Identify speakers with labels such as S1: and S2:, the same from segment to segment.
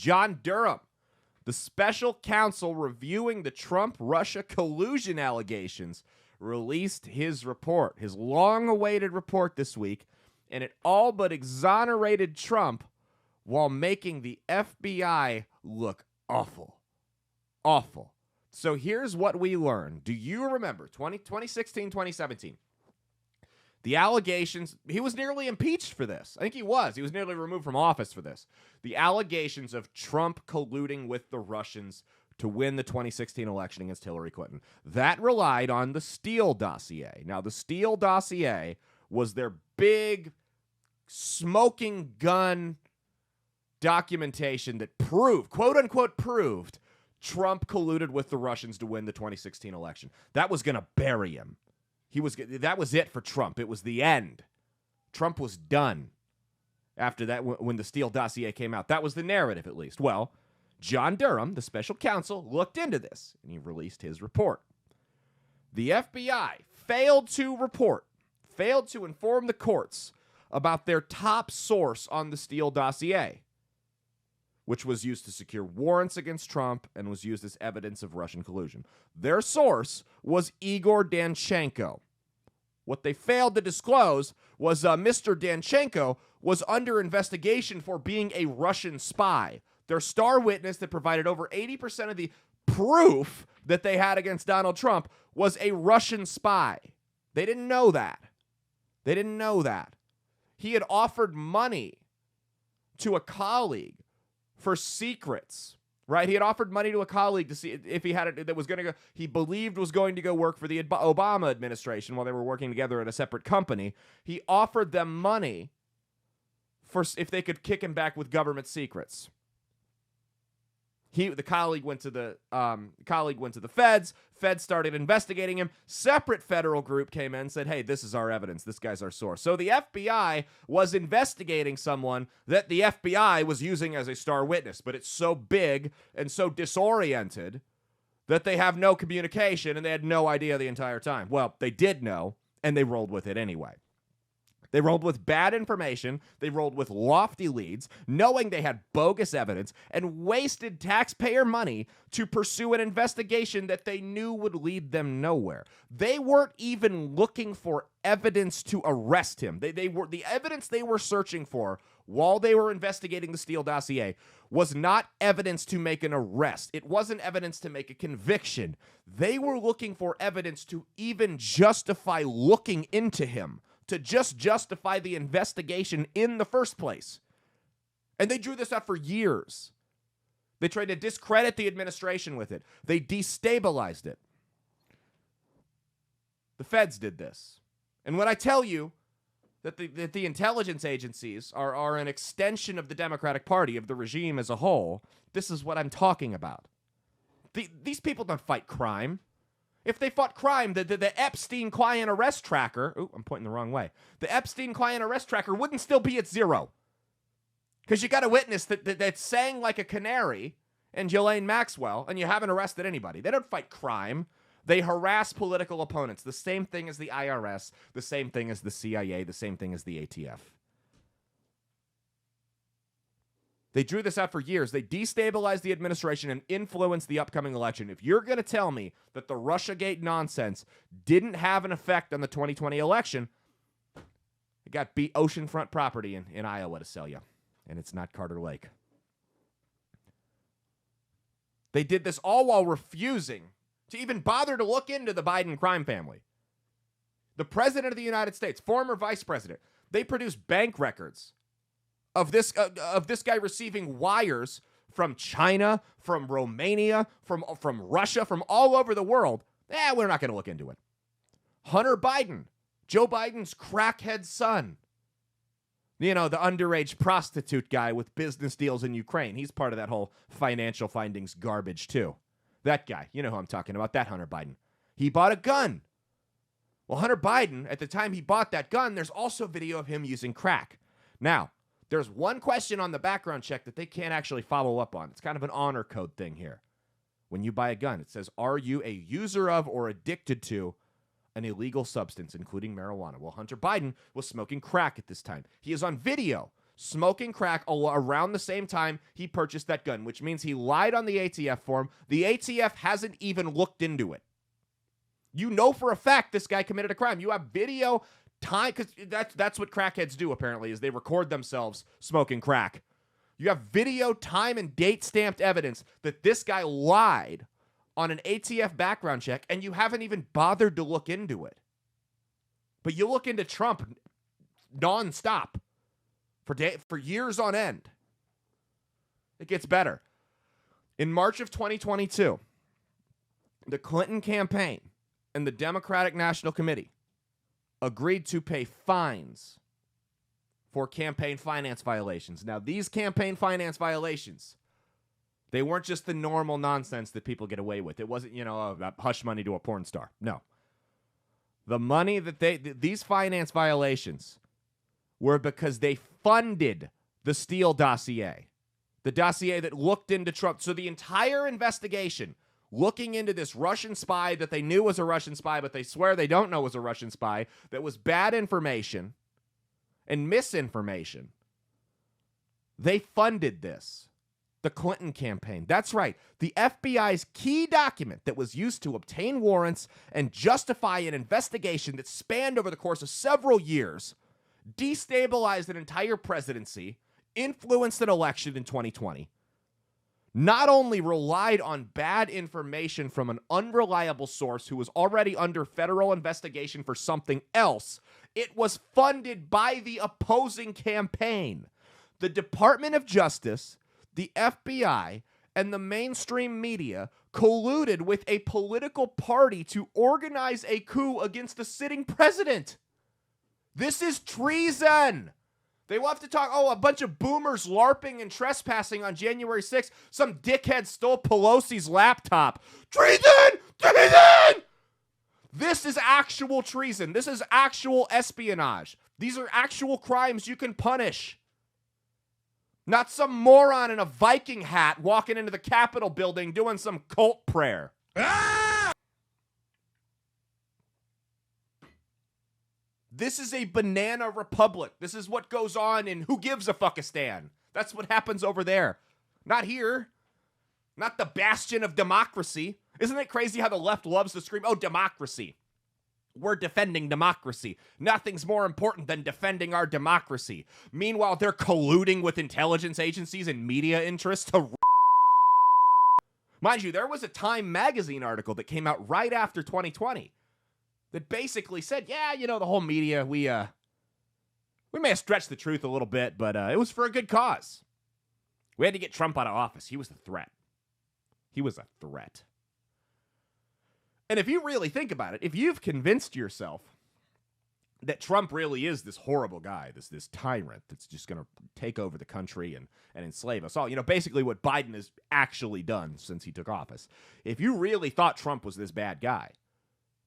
S1: John Durham, the special counsel reviewing the Trump-Russia collusion allegations, released his report, his long-awaited report this week, and it all but exonerated Trump while making the FBI look awful. Awful. So here's what we learned. Do you remember 2016, 2017? The allegations, he was nearly impeached for this. I think he was. He was nearly removed from office for this. The allegations of Trump colluding with the Russians to win the 2016 election against Hillary Clinton. That relied on the Steele dossier. Now, the Steele dossier was their big smoking gun documentation that proved, quote unquote, proved Trump colluded with the Russians to win the 2016 election. That was going to bury him. That was it for Trump. It was the end. Trump was done after that when the Steele dossier came out. That was the narrative, at least. Well, John Durham, the special counsel, looked into this, and he released his report. The FBI failed to inform the courts about their top source on the Steele dossier, which was used to secure warrants against Trump and was used as evidence of Russian collusion. Their source was Igor Danchenko. What they failed to disclose was Mr. Danchenko was under investigation for being a Russian spy. Their star witness that provided over 80% of the proof that they had against Donald Trump was a Russian spy. They didn't know that. He had offered money to a colleague for secrets, right? He had offered money to a colleague to see if he had it that was going to go, he believed was going to go work for the Obama administration while they were working together at a separate company. He offered them money for if they could kick him back with government secrets. The colleague went to the feds. Feds started investigating him. Separate federal group came in and said, hey, this is our evidence. This guy's our source. So the FBI was investigating someone that the FBI was using as a star witness, but it's so big and so disoriented that they have no communication and they had no idea the entire time. Well, they did know, and they rolled with it anyway. They rolled with bad information. They rolled with lofty leads, knowing they had bogus evidence, and wasted taxpayer money to pursue an investigation that they knew would lead them nowhere. They weren't even looking for evidence to arrest him. They were the evidence they were searching for while they were investigating the Steele dossier was not evidence to make an arrest. It wasn't evidence to make a conviction. They were looking for evidence to even justify looking into him, to just justify the investigation in the first place. And they drew this up for years. They tried to discredit the administration with it. They destabilized it. The feds did this. And when I tell you that the intelligence agencies are an extension of the Democratic Party, of the regime as a whole, this is what I'm talking about. These people don't fight crime. If they fought crime, the Epstein client arrest tracker, I'm pointing the wrong way. The Epstein client arrest tracker wouldn't still be at zero. Because you got a witness that sang like a canary and Ghislaine Maxwell, and you haven't arrested anybody. They don't fight crime. They harass political opponents. The same thing as the IRS, the same thing as the CIA, the same thing as the ATF. They drew this out for years. They destabilized the administration and influenced the upcoming election. If you're going to tell me that the Russiagate nonsense didn't have an effect on the 2020 election, it got oceanfront property in Iowa to sell you, and it's not Carter Lake. They did this all while refusing to even bother to look into the Biden crime family. The president of the United States, former vice president, they produced bank records of this guy receiving wires from China, from Romania, from Russia, from all over the world. We're not going to look into it. Hunter Biden, Joe Biden's crackhead son. You know, the underage prostitute guy with business deals in Ukraine. He's part of that whole financial findings garbage, too. That guy, you know who I'm talking about, that Hunter Biden. He bought a gun. Well, Hunter Biden, at the time he bought that gun, there's also video of him using crack. Now, there's one question on the background check that they can't actually follow up on. It's kind of an honor code thing here. When you buy a gun, it says, are you a user of or addicted to an illegal substance, including marijuana? Well, Hunter Biden was smoking crack at this time. He is on video smoking crack around the same time he purchased that gun, which means he lied on the ATF form. The ATF hasn't even looked into it. You know for a fact this guy committed a crime. You have video time, because that's what crackheads do, apparently, is they record themselves smoking crack. You have video time and date stamped evidence that this guy lied on an ATF background check, and you haven't even bothered to look into it. But you look into Trump nonstop for years on end. It gets better. In March of 2022, the Clinton campaign and the Democratic National Committee agreed to pay fines for campaign finance violations. Now, these campaign finance violations, they weren't just the normal nonsense that people get away with. It wasn't, hush money to a porn star. No. The money that these finance violations were because they funded the Steele dossier, the dossier that looked into Trump. So the entire investigation looking into this Russian spy that they knew was a Russian spy, but they swear they don't know was a Russian spy, that was bad information and misinformation. They funded this. The Clinton campaign. That's right. The FBI's key document that was used to obtain warrants and justify an investigation that spanned over the course of several years, destabilized an entire presidency, influenced an election in 2020, not only relied on bad information from an unreliable source who was already under federal investigation for something else, it was funded by the opposing campaign. The Department of Justice, the FBI, and the mainstream media colluded with a political party to organize a coup against the sitting president. This is treason. They will have to talk, a bunch of boomers LARPing and trespassing on January 6th. Some dickhead stole Pelosi's laptop. Treason! Treason! This is actual treason. This is actual espionage. These are actual crimes you can punish. Not some moron in a Viking hat walking into the Capitol building doing some cult prayer. Ah! This is a banana republic. This is what goes on in Who Gives a Fuckistan. That's what happens over there. Not here. Not the bastion of democracy. Isn't it crazy how the left loves to scream, democracy. We're defending democracy. Nothing's more important than defending our democracy. Meanwhile, they're colluding with intelligence agencies and media interests to... Mind you, there was a Time magazine article that came out right after 2020 that basically said, the whole media, we may have stretched the truth a little bit, but it was for a good cause. We had to get Trump out of office. He was a threat. He was a threat. And if you really think about it, if you've convinced yourself that Trump really is this horrible guy, this tyrant that's just going to take over the country and enslave us all, basically what Biden has actually done since he took office. If you really thought Trump was this bad guy,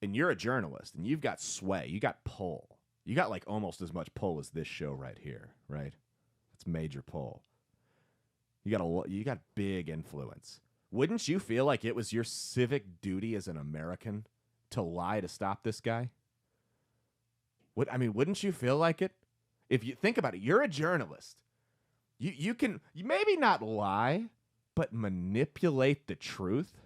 S1: and you're a journalist, and you've got sway, you got pull, you got like almost as much pull as this show right here, right? It's major pull. You got big influence. Wouldn't you feel like it was your civic duty as an American to lie to stop this guy? Wouldn't you feel like it? If you think about it, you're a journalist. You can maybe not lie, but manipulate the truth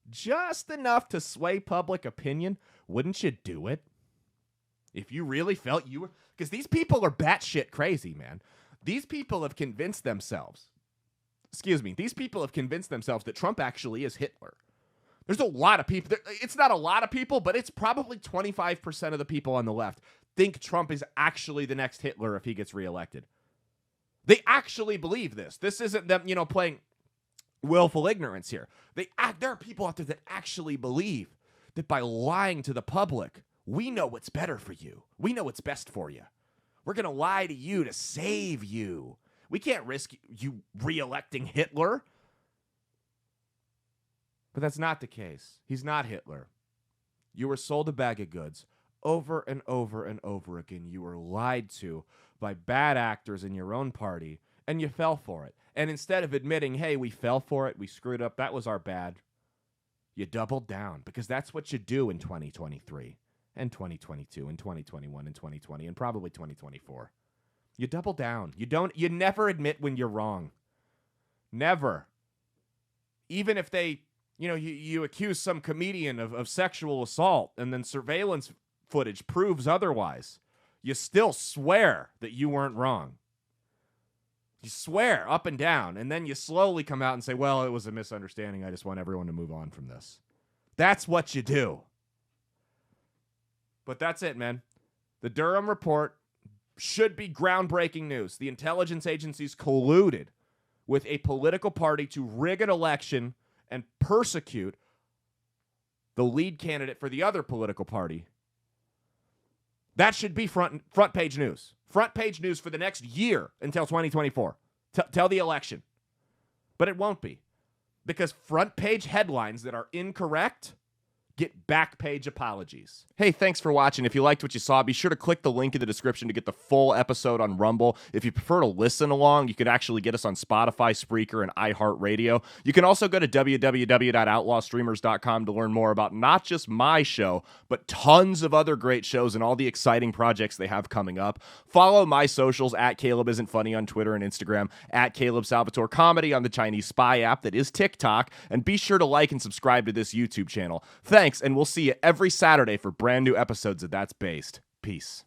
S1: just enough to sway public opinion. Wouldn't you do it? If you really felt you were... Because these people are batshit crazy, man. These people have convinced themselves... These people have convinced themselves that Trump actually is Hitler. There's a lot of people... It's not a lot of people, but it's probably 25% of the people on the left think Trump is actually the next Hitler if he gets reelected. They actually believe this. This isn't them, playing willful ignorance here. There are people out there that actually believe that by lying to the public, we know what's better for you. We know what's best for you. We're going to lie to you to save you. We can't risk you re-electing Hitler. But that's not the case. He's not Hitler. You were sold a bag of goods over and over and over again. You were lied to by bad actors in your own party, and you fell for it. And instead of admitting, hey, we fell for it, we screwed up, that was our bad, you doubled down, because that's what you do in 2023 and 2022 and 2021 and 2020 and probably 2024. You double down. You never admit when you're wrong. Never. Even if they, you accuse some comedian of sexual assault and then surveillance footage proves otherwise, you still swear that you weren't wrong. You swear up and down, and then you slowly come out and say, well, it was a misunderstanding. I just want everyone to move on from this. That's what you do. But that's it, man. The Durham report should be groundbreaking news. The intelligence agencies colluded with a political party to rig an election and persecute the lead candidate for the other political party. That should be front page news. Front page news for the next year until 2024. Till the election. But it won't be. Because front page headlines that are incorrect get back page apologies. Hey, thanks for watching. If you liked what you saw, be sure to click the link in the description to get the full episode on Rumble. If you prefer to listen along, you could actually get us on Spotify, Spreaker, and iHeartRadio. You can also go to www.outlawstreamers.com to learn more about not just my show, but tons of other great shows and all the exciting projects they have coming up. Follow my socials at Caleb Isn't Funny on Twitter and Instagram, at Caleb Salvatore Comedy on the Chinese Spy app that is TikTok, and be sure to like and subscribe to this YouTube channel. Thanks, and we'll see you every Saturday for brand new episodes of That's Based. Peace.